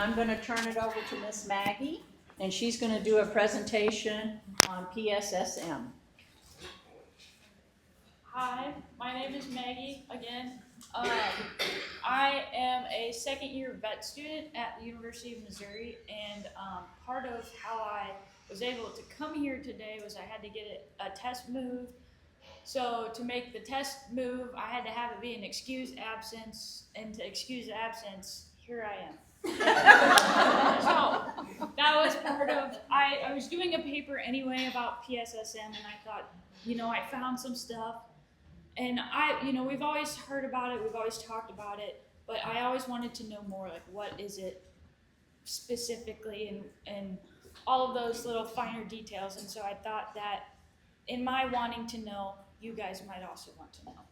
I'm going to turn it over to Miss Maggie, and she's going to do a presentation on PSSM. Hi, my name is Maggie again. I am a second-year vet student at the University of Missouri, and part of how I was able to come here today was I had to get a test moved. So to make the test move, I had to have it be an excused absence, and to excuse absence, here I am. So that was part of, I was doing a paper anyway about PSSM, and I thought, I found some stuff. And we've always heard about it, we've always talked about it, but I always wanted to know more, like what is it specifically, and all of those little finer details. And so I thought that in my wanting to know, you guys might also want to know.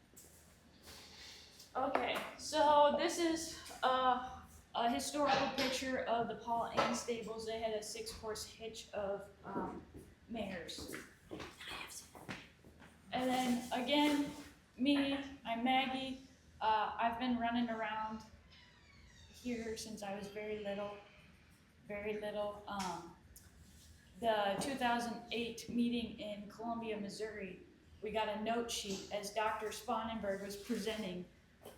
Okay, so this is a historical picture of the Paul Ann stables. They had a 6-horse hitch of mares. And then again, I'm Maggie. I've been running around here since I was very little. The 2008 meeting in Columbia, Missouri, we got a note sheet as Dr. Spangenberg was presenting,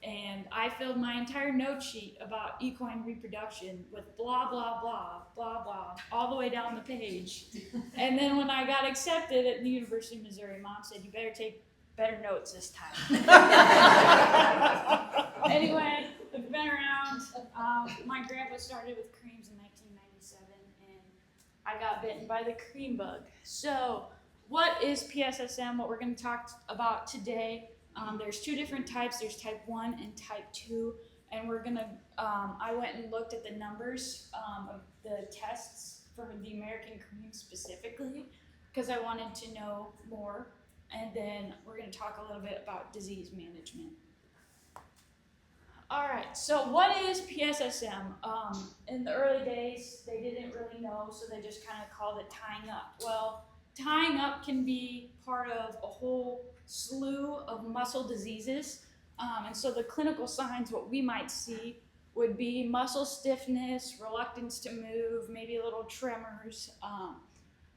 and I filled my entire note sheet about equine reproduction with blah, blah, blah, blah, blah, all the way down the page. And then when I got accepted at the University of Missouri, Mom said, you better take better notes this time. Anyway, I've been around. My grandpa started with creams in 1997, and I got bitten by the cream bug. So what is PSSM? What we're going to talk about today, there's 2 different types. There's type 1 and type 2, and we're going to, I went and looked at the numbers of the tests for the American cream specifically, because I wanted to know more. And then we're going to talk a little bit about disease management. All right, so what is PSSM? In the early days, they didn't really know, so they just kind of called it tying up. Well, tying up can be part of a whole slew of muscle diseases. And so the clinical signs, what we might see, would be muscle stiffness, reluctance to move, maybe a little tremors,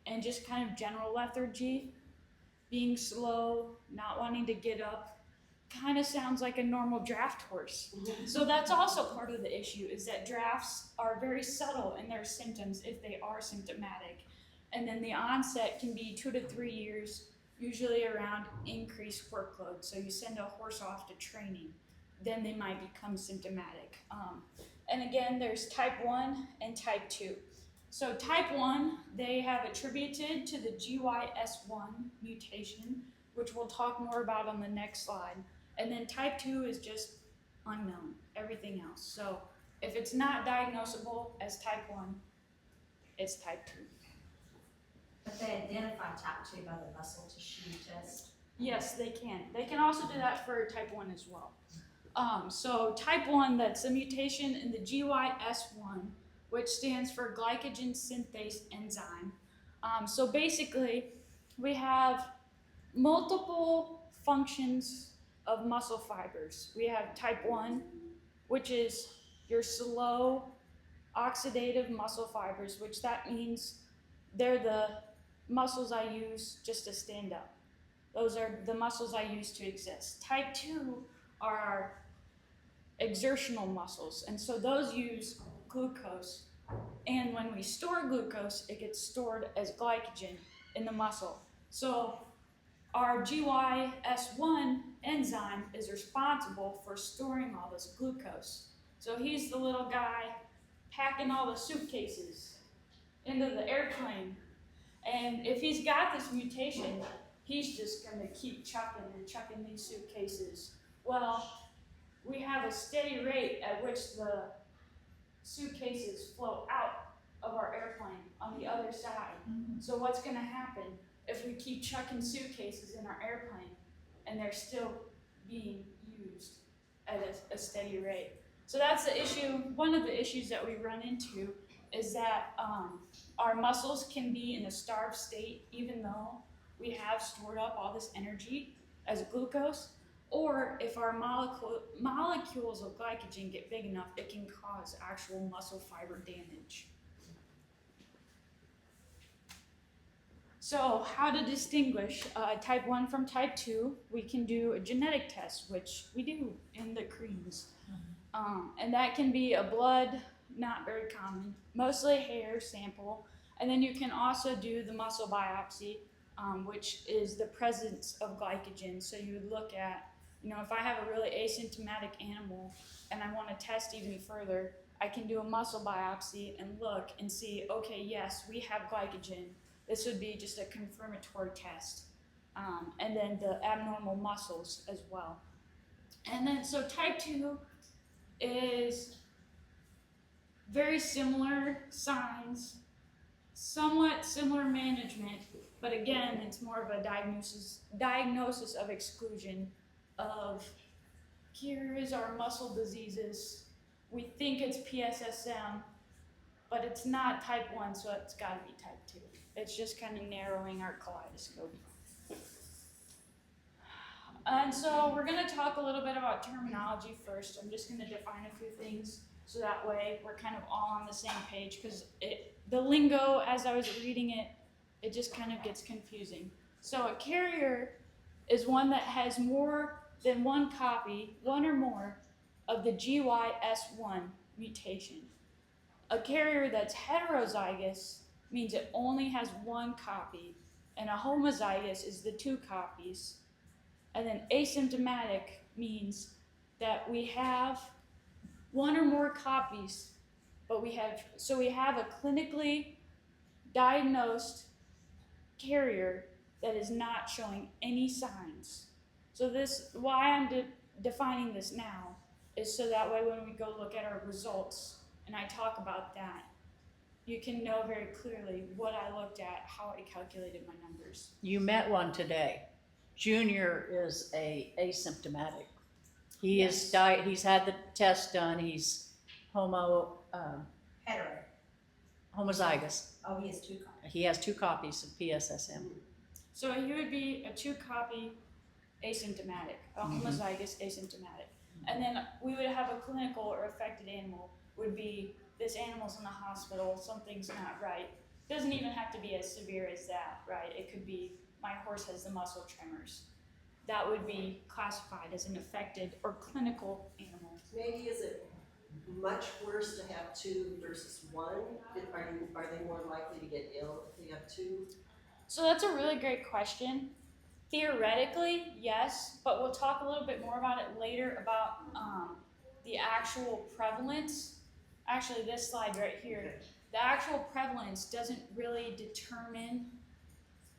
and just kind of general lethargy. Being slow, not wanting to get up, kind of sounds like a normal draft horse. So that's also part of the issue, is that drafts are very subtle in their symptoms if they are symptomatic. And then the onset can be 2 to 3 years, usually around increased workload. So you send a horse off to training, then they might become symptomatic. And again, there's type 1 and type 2. So type 1, they have attributed to the GYS1 mutation, which we'll talk more about on the next slide. And then type 2 is just unknown, everything else. So if it's not diagnosable as type 1, it's type 2. But they identify type 2 by the muscle tissue test? Yes, they can. They can also do that for type 1 as well. So type 1, that's a mutation in the GYS1, which stands for glycogen synthase enzyme. So basically, we have multiple functions of muscle fibers. We have type 1, which is your slow oxidative muscle fibers, which that means they're the muscles I use just to stand up. Those are the muscles I use to exist. Type 2 are our exertional muscles, and so those use glucose, and when we store glucose, it gets stored as glycogen in the muscle. So our GYS1 enzyme is responsible for storing all this glucose. So he's the little guy packing all the suitcases into the airplane, and if he's got this mutation, he's just going to keep chucking and chucking these suitcases. Well, we have a steady rate at which the suitcases float out of our airplane on the other side. So what's going to happen if we keep chucking suitcases in our airplane and they're still being used at a steady rate? So that's the issue. One of the issues that we run into is that our muscles can be in a starved state even though we have stored up all this energy as glucose. or if our molecules of glycogen get big enough, it can cause actual muscle fiber damage. So how to distinguish type 1 from type 2? We can do a genetic test, which we do in the creams. And that can be a blood, not very common, mostly hair sample. And then you can also do the muscle biopsy, which is the presence of glycogen. So you would look at, if I have a really asymptomatic animal and I want to test even further, I can do a muscle biopsy and look and see, okay, yes, we have glycogen. This would be just a confirmatory test. And then the abnormal muscles as well. And then, so type 2 is very similar signs, somewhat similar management, but again, it's more of a diagnosis of exclusion of here are muscle diseases. We think it's PSSM, but it's not type 1, so it's got to be type 2. It's just kind of narrowing our kaleidoscope. And so we're going to talk a little bit about terminology first. I'm just going to define a few things so that way we're kind of all on the same page, because the lingo, as I was reading it, it just kind of gets confusing. So a carrier is one that has more than one copy, one or more, of the GYS1 mutation. A carrier that's heterozygous means it only has one copy, and a homozygous is the two copies. And then asymptomatic means that we have one or more copies, but we have a clinically diagnosed carrier that is not showing any signs. So why I'm defining this now is so that way when we go look at our results and I talk about that, you can know very clearly what I looked at, how I calculated my numbers. You met one today. Junior is asymptomatic. He's had the test done. He's Hetero. homozygous. Oh, he has two copies. He has two copies of PSSM. So he would be a 2-copy asymptomatic, a homozygous asymptomatic. And then we would have a clinical or affected animal would be this animal's in the hospital, something's not right. It doesn't even have to be as severe as that, right? It could be my horse has the muscle tremors. That would be classified as an affected or clinical animal. Maggie, is it much worse to have 2 versus 1? Are they more likely to get ill if you have 2? So that's a really great question. Theoretically, yes, but we'll talk a little bit more about it later about the actual prevalence. Actually, this slide right here, the actual prevalence doesn't really determine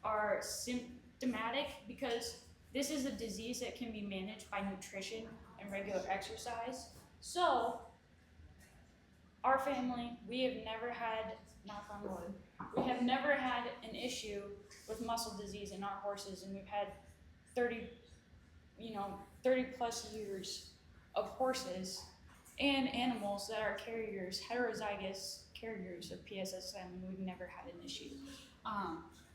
our symptomatic, because this is a disease that can be managed by nutrition and regular exercise. So our family, we have never had, knock on wood, we have never had an issue with muscle disease in our horses, and we've had 30 plus years of horses and animals that are carriers, heterozygous carriers of PSSM, and we've never had an issue.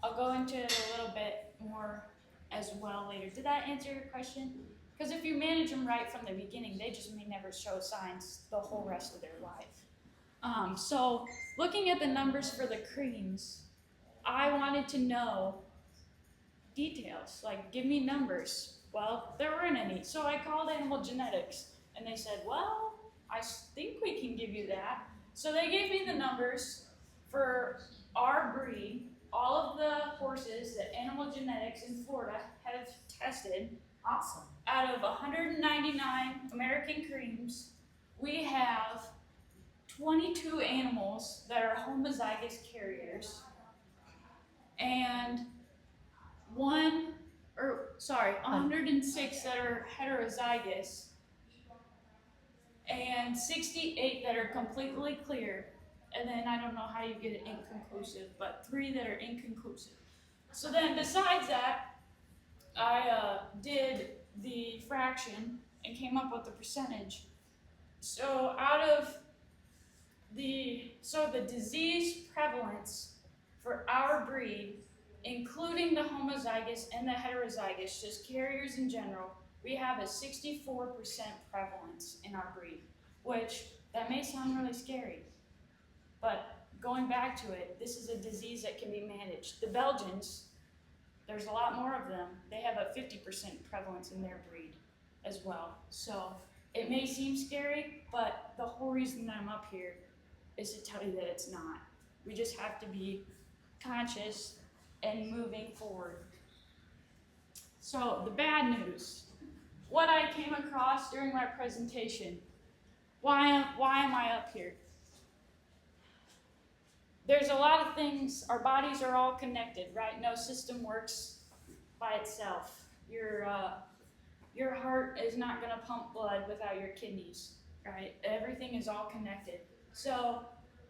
I'll go into it a little bit more as well later. Did that answer your question? Because if you manage them right from the beginning, they just may never show signs the whole rest of their life. So looking at the numbers for the creams, I wanted to know details, like give me numbers. Well, there weren't any, so I called Animal Genetics, and they said, well, I think we can give you that. So they gave me the numbers for our breed, all of the horses that Animal Genetics in Florida have tested. Awesome. Out of 199 American creams, we have 22 animals that are homozygous carriers, and 106 that are heterozygous, and 68 that are completely clear, and then I don't know how you get it inconclusive, but 3 that are inconclusive. So then besides that, I did the fraction and came up with the percentage. So the disease prevalence for our breed, including the homozygous and the heterozygous, just carriers in general, we have a 64% prevalence in our breed, which that may sound really scary, but going back to it, this is a disease that can be managed. The Belgians, there's a lot more of them. They have a 50% prevalence in their breed as well. So it may seem scary, but the whole reason that I'm up here is to tell you that it's not. We just have to be conscious and moving forward. So the bad news, what I came across during my presentation, why am I up here? There's a lot of things, our bodies are all connected, right? No system works by itself. Your heart is not gonna pump blood without your kidneys, right? Everything is all connected. So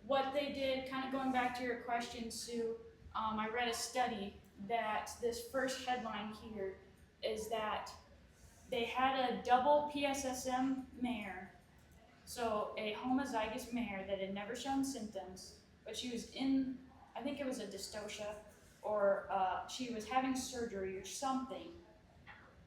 what they did, kind of going back to your question, Sue, I read a study that this first headline here is that they had a double PSSM mare, so a homozygous mare that had never shown symptoms, but she was in, I think it was a dystocia, or she was having surgery or something.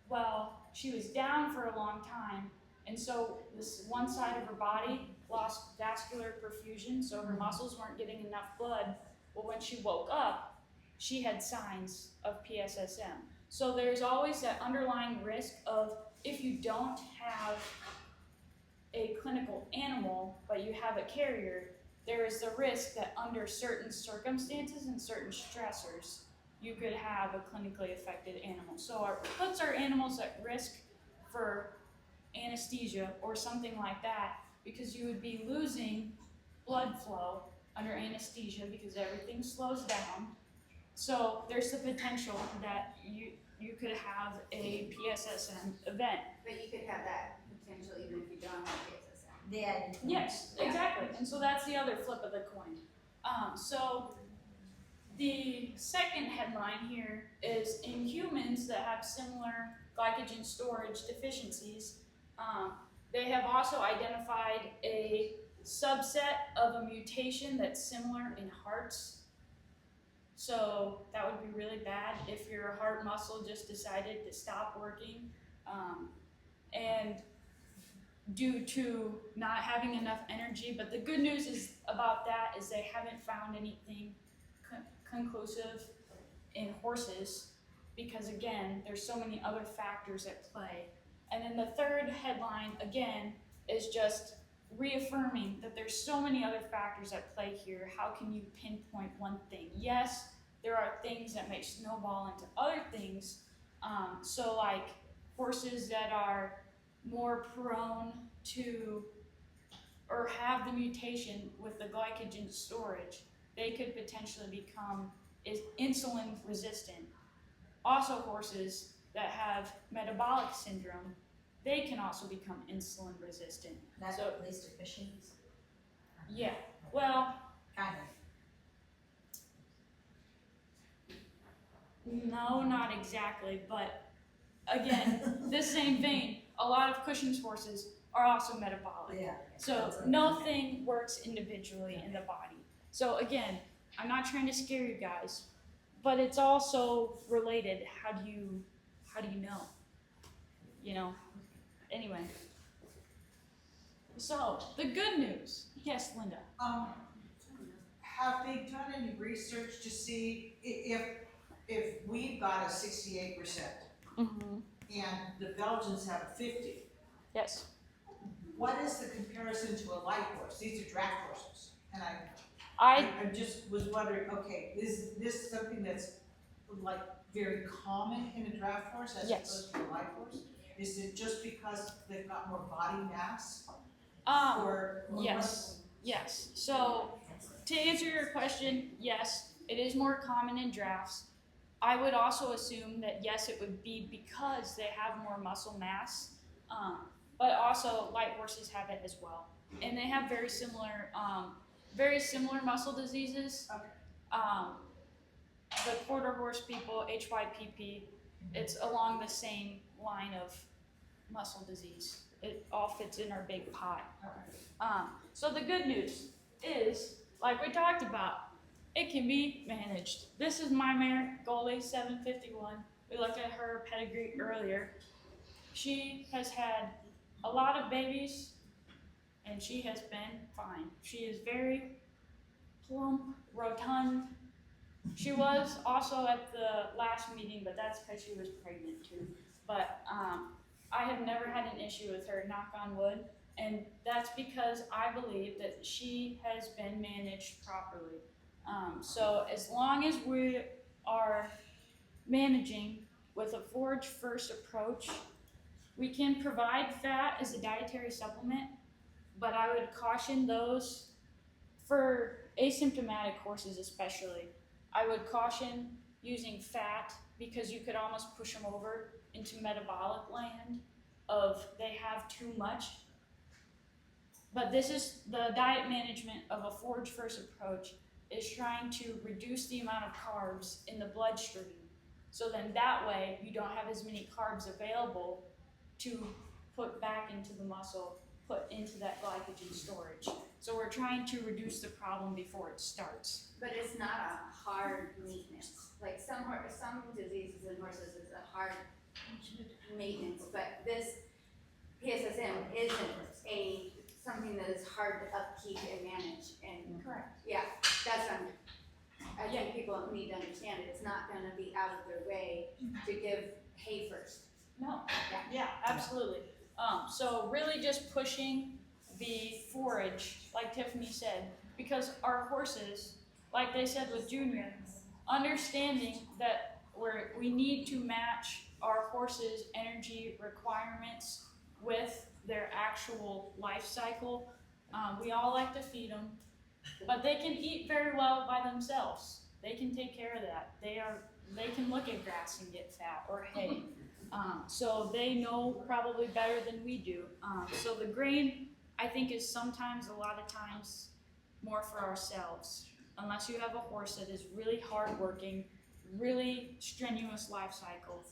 Well, she was down for a long time, and so this one side of her body lost vascular perfusion, so her muscles weren't getting enough blood. Well, when she woke up, she had signs of PSSM. So there's always that underlying risk of, if you don't have a clinical animal, but you have a carrier, there is the risk that under certain circumstances and certain stressors, you could have a clinically affected animal. So it puts our animals at risk for anesthesia or something like that, because you would be losing blood flow under anesthesia because everything slows down. So there's the potential that you could have a PSSM event. But you could have that potential even if you don't have PSSM. Then. Yes, exactly. And so that's the other flip of the coin. So the second headline here is, in humans that have similar glycogen storage deficiencies, they have also identified a subset of a mutation that's similar in hearts. So that would be really bad if your heart muscle just decided to stop working. And due to not having enough energy, but the good news is about that is they haven't found anything conclusive in horses, because again, there's so many other factors at play. And then the third headline, again, is just reaffirming that there's so many other factors at play here. How can you pinpoint one thing? Yes, there are things that may snowball into other things. So like horses that are more prone to or have the mutation with the glycogen storage, they could potentially become insulin resistant. Also horses that have metabolic syndrome, they can also become insulin resistant. That's So- at least deficient. Yeah, well, Kind of. no, not exactly, but again, this same vein, a lot of Cushing's horses are also metabolic. Yeah. So nothing works individually in the body. So again, I'm not trying to scare you guys, but it's also related. How do you know? You know? Anyway. So the good news. Yes, Linda. Have they done any research to see if we've got a 68% Mm-hmm. and the Belgians have a 50? Yes. What is the comparison to a light horse? These are draft horses, and I I just was wondering. Okay, is this something that's like very common in a draft horse as Yes. opposed to a light horse? Is it just because they've got more body mass? Or yes. Yes. So to answer your question, yes, it is more common in drafts. I would also assume that yes, it would be because they have more muscle mass, but also light horses have it as well, and they have very similar muscle diseases. Okay. The quarter horse people, HYPP, it's along the same line of muscle disease. It all fits in our big pot. Okay. So the good news is, like we talked about, it can be managed. This is my mare, Goalie 751. We looked at her pedigree earlier. She has had a lot of babies, and she has been fine. She is very plump, rotund. She was also at the last meeting, but that's because she was pregnant too. But I have never had an issue with her, knock on wood, and that's because I believe that she has been managed properly. So as long as we are managing with a forage first approach, we can provide fat as a dietary supplement, but I would caution those for asymptomatic horses especially. I would caution using fat because you could almost push them over into metabolic land of they have too much. But this is the diet management of a forage first approach is trying to reduce the amount of carbs in the bloodstream. So then that way you don't have as many carbs available to put back into the muscle, put into that glycogen storage. So we're trying to reduce the problem before it starts. But it's not a hard maintenance. Like some diseases in horses is a hard maintenance, but this PSSM isn't something that is hard to upkeep and manage. And Correct. yeah, that's I think people need to understand it. It's not going to be out of their way to give hay first. No, yeah, absolutely. So really just pushing the forage, like Tiffany said, because our horses, like they said with Junior, understanding that we need to match our horses' energy requirements with their actual life cycle. We all like to feed them, but they can eat very well by themselves. They can take care of that. They can look at grass and get fat or hay. So they know probably better than we do. So the grain, I think, is sometimes, a lot of times, more for ourselves. Unless you have a horse that is really hardworking, really strenuous life cycle.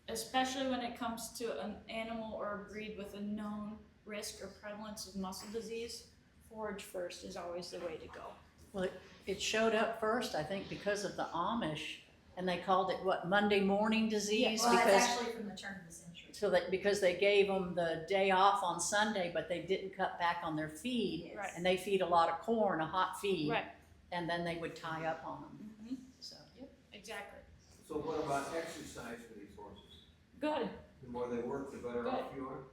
Especially when it comes to an animal or a breed with a known risk or prevalence of muscle disease, forage first is always the way to go. Well, it showed up first, I think, because of the Amish, and they called it what, Monday morning disease? Well, it's Because actually from the turn of the century. so that because they gave them the day off on Sunday, but they didn't cut back on their feed, Yes. Right. and they feed a lot of corn, a hot feed, Right. and then they would tie up on them. Mm-hmm. So Exactly. So what about exercise for these horses? Good. The more they work, the better off you are?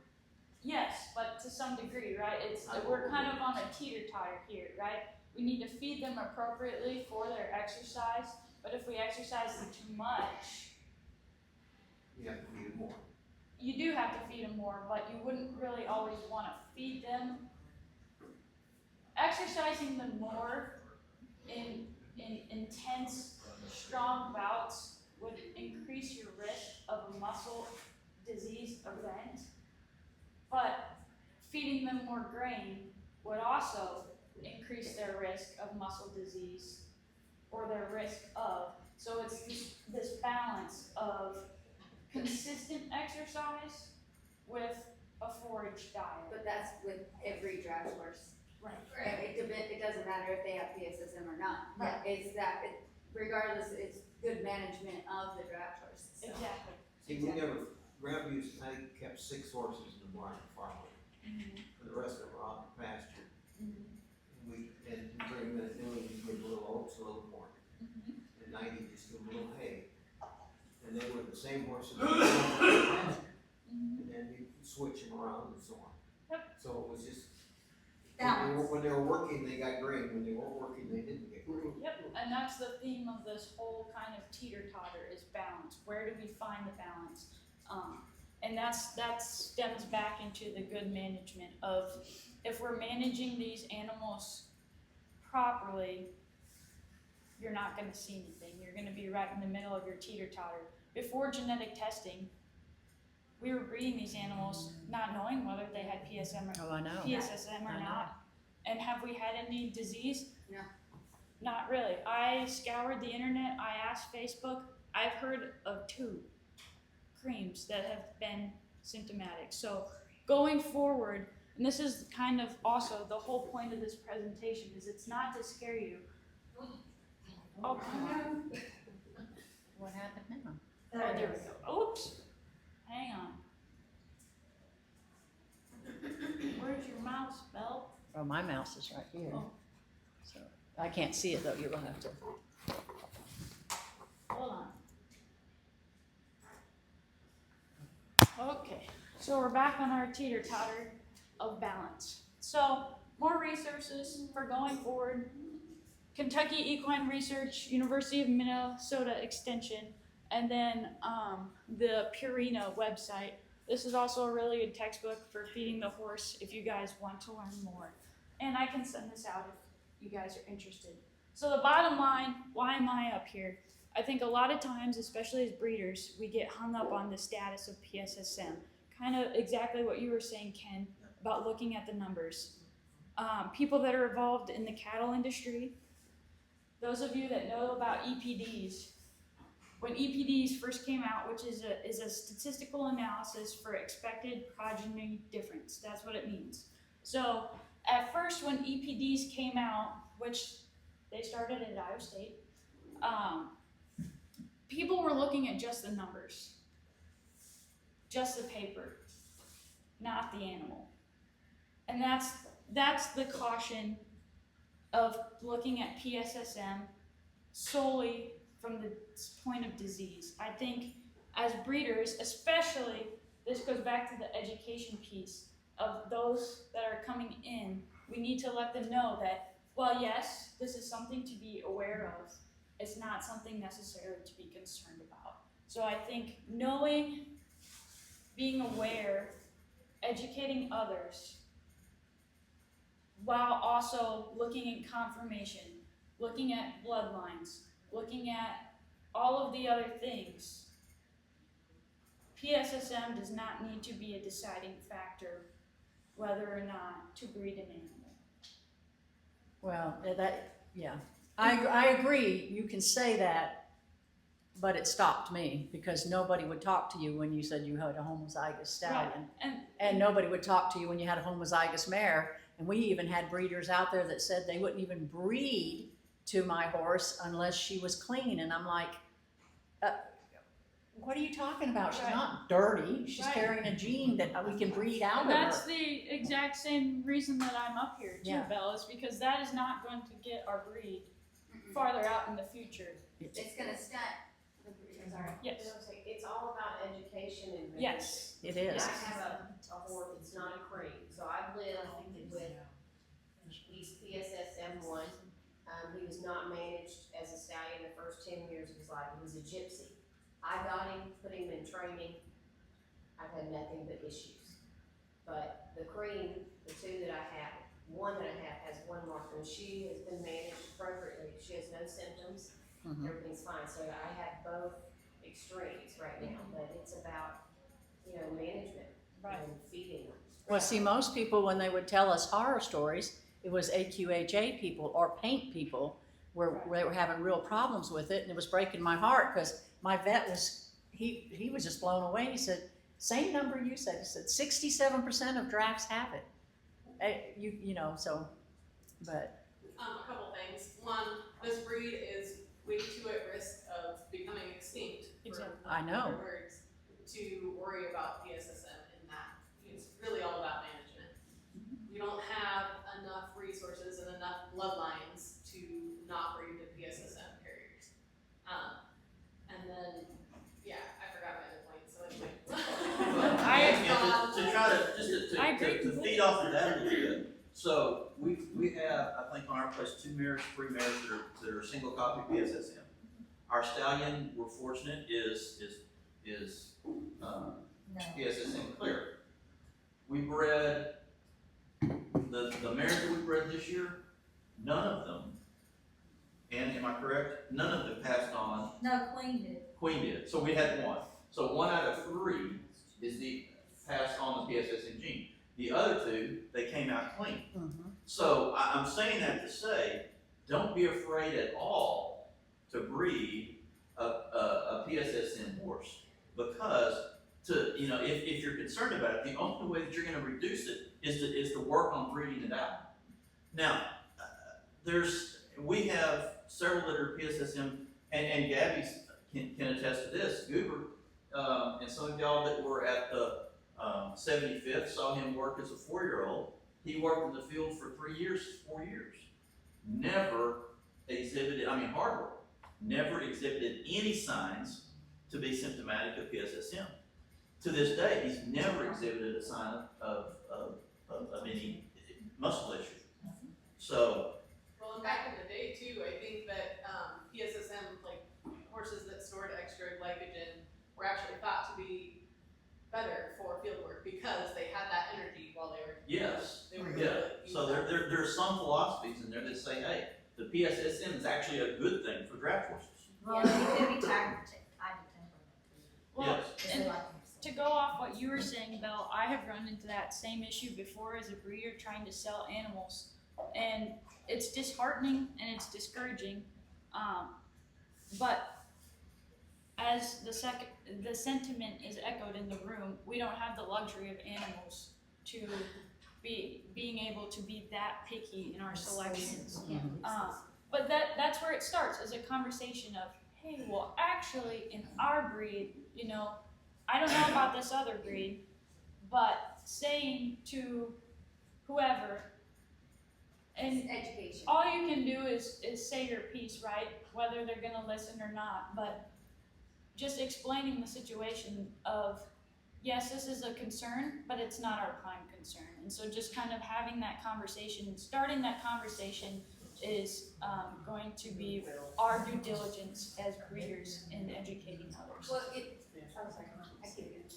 Yes, but to some degree, right? We're kind of on a teeter-totter here, right? We need to feed them appropriately for their exercise, but if we exercise them too much, You have to feed them more. you do have to feed them more, but you wouldn't really always want to feed them. Exercising them more in intense, strong bouts would increase your risk of a muscle disease event, but feeding them more grain would also increase their risk of muscle disease or their risk of. So it's this balance of consistent exercise with a forage diet. But that's with every draft horse. Right. It doesn't matter if they have PSSM or not. Right. It's regardless, it's good management of the draft horse. So. Exactly. See, we never, Grandpa used, I think, kept 6 horses in the barn farm. Mm-hmm. And the rest of them were out in pasture. Mm-hmm. And you bring them in at noon, you give a little oats, a little corn. Mm-hmm. At night, you just give them a little hay. And they were the same horses that were in the pasture. Mm-hmm. And then you switch them around and so on. Yep. So it was just, Balance. when they were working, they got grain. When they weren't working, they didn't get grain. Yep, and that's the theme of this whole kind of teeter-totter is balance. Where do we find the balance? And that stems back into the good management of, if we're managing these animals properly, you're not going to see anything. You're going to be right in the middle of your teeter-totter. Before genetic testing, we were breeding these animals not knowing whether they had PSSM oh, I know. or I know. not. And have we had any disease? No. Not really. I scoured the internet, I asked Facebook, I've heard of 2 creams that have been symptomatic. So going forward, and this is kind of also the whole point of this presentation, is it's not to scare you. Oh, come on. What happened now? Oh, there we go. Oops. Hang on. Where's your mouse, Belle? Oh, my mouse is right here. Oh. So, I can't see it though, you're gonna have to. Hold on. Okay, so we're back on our teeter-totter of balance. So, more resources for going forward. Kentucky Equine Research, University of Minnesota Extension, and then the Purina website. This is also a really good textbook for feeding the horse if you guys want to learn more. And I can send this out if you guys are interested. So the bottom line, why am I up here? I think a lot of times, especially as breeders, we get hung up on the status of PSSM. Kind of exactly what you were saying, Ken, about looking at the numbers. People that are involved in the cattle industry, those of you that know about EPDs, when EPDs first came out, which is a statistical analysis for expected progeny difference, that's what it means. So at first when EPDs came out, which they started at Iowa State, people were looking at just the numbers, just the paper, not the animal. And that's the caution of looking at PSSM solely from the point of disease. I think as breeders, especially, this goes back to the education piece of those that are coming in, we need to let them know that, well, yes, this is something to be aware of. It's not something necessarily to be concerned about. So I think knowing, being aware, educating others, while also looking at confirmation, looking at bloodlines, looking at all of the other things. PSSM does not need to be a deciding factor whether or not to breed an animal. Well, yeah, I agree, you can say that, but it stopped me because nobody would talk to you when you said you had a homozygous stallion. Right. And nobody would talk to you when you had a homozygous mare. And we even had breeders out there that said they wouldn't even breed to my horse unless she was clean. And I'm like, what are you talking about? She's Right. not dirty. She's Right. carrying a gene that we can breed out And of that's her. the exact same reason that I'm up here too, Yeah. Belle, is because that is not going to get our breed farther out in the future. It's gonna stunt the breed, sorry. Yes. It's all about education and. Yes. It I is. have a horse, it's not a cream, so I've lived with, he's PSSM1. He was not managed as a stallion the first 10 years of his life, he was a gypsy. I got him, put him in training, I've had nothing but issues. But the cream, the two that I have, one that I have has one marker, and she has been managed appropriately, she has no symptoms, Mhm. everything's fine, so I have both extremes right now, but it's about, management Right. and feeding them. Well, see, most people, when they would tell us horror stories, it was AQHA people or paint people where they were having real problems with it, and it was breaking my heart because my vet was, he was just blown away. He said, same number you said. He said 67% of drafts have it. But A couple things. One, this breed is way too at risk of becoming extinct. Exactly. I know. For birds to worry about PSSM in that. It's really all about management. We don't have enough resources and enough bloodlines to not breed the PSSM carriers. And then, I forgot my other point, so anyway. I agree To feed off of that a little bit. So we have, I think on our place, 2 mares, 3 mares that are single copy PSSM. Our stallion, we're fortunate, is PSSM clear. We bred, the mares that we bred this year, none of them, and am I correct? None of them passed on. No, Queen did. Queen did, so we had 1. So 1 out of 3 is passed on the PSSM gene. The other 2, they came out clean. So I'm saying that to say, don't be afraid at all to breed a PSSM horse, because if you're concerned about it, the only way that you're going to reduce it is to work on breeding it out. Now, we have several that are PSSM, and Gabby can attest to this. Goober and some of y'all that were at the 75th saw him work as a 4-year-old. He worked in the field for 4 years. Never exhibited, hardly, never exhibited any signs to be symptomatic of PSSM. To this day, he's never exhibited a sign of any muscle issue. So, Well, and back in the day too, I think that PSSM, like horses that stored extra glycogen, were actually thought to be better for field work because they had that energy while they were. yes, They were yeah. So there are some philosophies in there that say, hey, the PSSM is actually a good thing for draft horses. Well, they could be tied to temperament. Well, Yes. Is and it like- to go off what you were saying, Belle, I have run into that same issue before as a breeder trying to sell animals, and it's disheartening and it's discouraging. But as the sentiment is echoed in the room, we don't have the luxury of animals to being able to be that picky in our selections. But that's where it starts, as a conversation of, hey, well, actually, in our breed, I don't know about this other breed, but saying to whoever, and It's education. all you can do is say your piece, right? Whether they're gonna listen or not, but just explaining the situation of, yes, this is a concern, but it's not our prime concern. And so just kind of having that conversation, starting that conversation is going to be our due diligence as breeders in educating others. Well, I see it.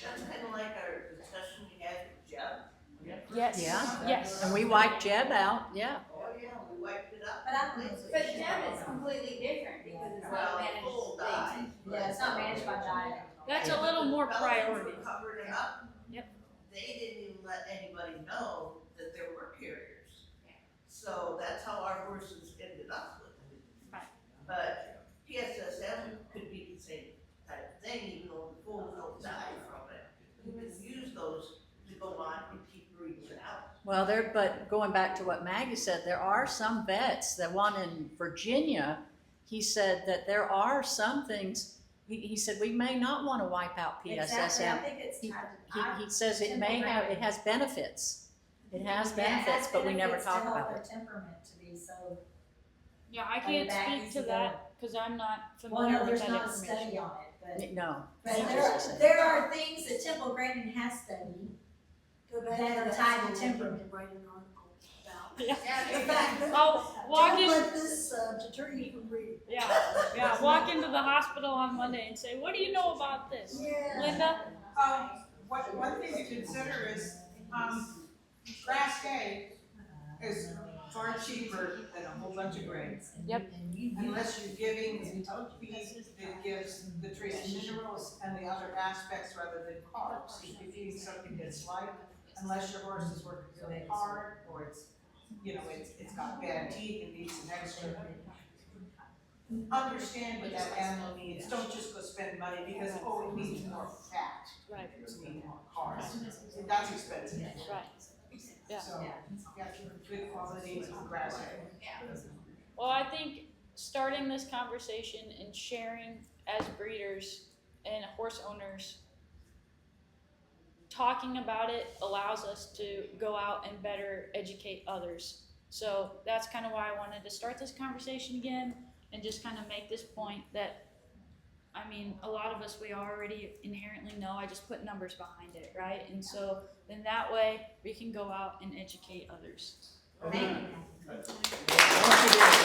That's kind of like our discussion we had with Jeb. Yes. Yeah. Yes. And we wiped Jeb out, yeah. Oh, yeah, we wiped it up. But I- completely. But Jeb is completely different because it's Well, not managed. full dive. Yeah, it's not managed by diet. That's a little more The priority. Pelicans were covering it up. Yep. They didn't even let anybody know that there were carriers. Yeah. So that's how our horses ended up with it. Right. But PSSM could be the same type of thing, even though the bulls don't die from it. You can use those to go on and keep breeding it out. Well, but going back to what Maggie said, there are some vets, the one in Virginia, he said that there are some things, he said we may not want to wipe out Exactly, I PSSM. think it's tied to. He says it has benefits. It has benefits, but we never talk about it. Their temperament to be so, Yeah, I Way can't back speak easy to that because I'm not well, familiar no, with there's that not a information. study on it, No. but there are things that Temple Grandin has studied that are tied to temperament. Yeah. In fact, Walk in, this deter you from breeding. yeah, walk into the hospital on Monday and say, what do you know about this? Linda? One thing to consider is, grass hay is far cheaper than a whole bunch of grains. Yep. Unless you're giving feed that gives the trace minerals and the other aspects rather than carbs. If you're feeding something that's light, unless your horse is working really hard, or it's got bad teeth and needs some extra. Understand what that animal needs, don't just go spend money because, it needs more fat. Right. It needs more carbs, that's expensive. Right. Yeah. So, yeah, good quality grass hay. Well, I think starting this conversation and sharing as breeders and horse owners, talking about it allows us to go out and better educate others. So that's kind of why I wanted to start this conversation again and just kind of make this point that, a lot of us, we already inherently know, I just put numbers behind it, right? And so then that way we can go out and educate others. Thank you. I want you to